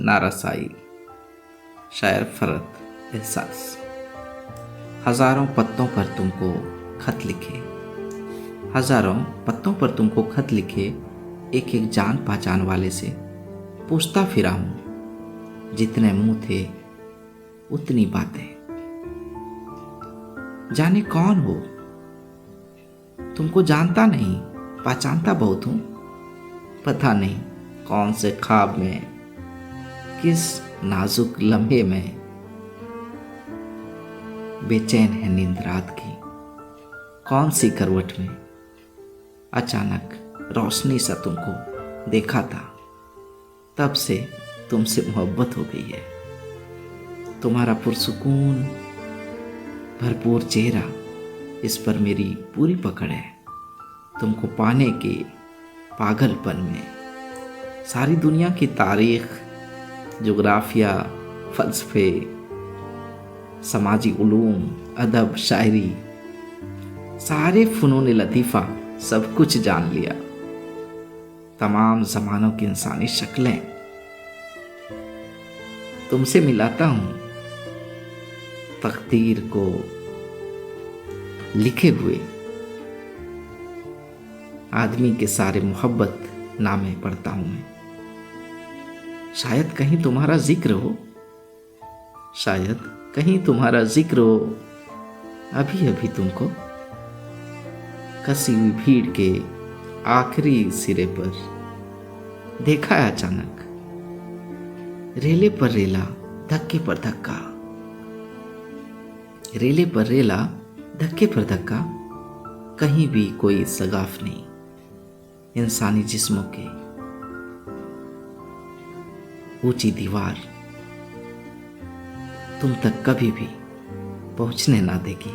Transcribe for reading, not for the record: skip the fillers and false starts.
नारसाई। शायर फरहत एहसास। हजारों पत्तों पर तुमको खत लिखे, हजारों पत्तों पर तुमको खत लिखे, एक एक जान पहचान वाले से पूछता फिरा हूं, जितने मुंह थे उतनी बातें। जाने कौन हो, तुमको जानता नहीं, पहचानता बहुत हूं। पता नहीं कौन से ख्वाब में, किस नाजुक लम्हे में बेचैन है नींद रात की। कौन सी करवट में अचानक रोशनी सा तुमको देखा था, तब से तुमसे मोहब्बत हो गई है। तुम्हारा पुरसुकून भरपूर चेहरा, इस पर मेरी पूरी पकड़ है। तुमको पाने के पागलपन में सारी दुनिया की तारीख, जुग्राफिया, फलसफे, समाजी उलूम, अदब, शायरी, सारे फ़नून लतीफ़ा सब कुछ जान लिया। तमाम ज़मानों की इंसानी शक्लें तुमसे मिलाता हूँ। तकदीर को लिखे हुए आदमी के सारे मोहब्बत नामे पढ़ता हूँ मैं। शायद कहीं तुम्हारा जिक्र हो, शायद कहीं तुम्हारा जिक्र हो। अभी अभी तुमको कसी हुई भीड़ के आखिरी सिरे पर देखा है अचानक। रेले पर रेला, धक्के पर धक्का, रेले पर रेला, धक्के पर धक्का, कहीं भी कोई सगाफ नहीं इंसानी जिस्मों के। ऊंची दीवार तुम तक कभी भी पहुंचने ना देगी।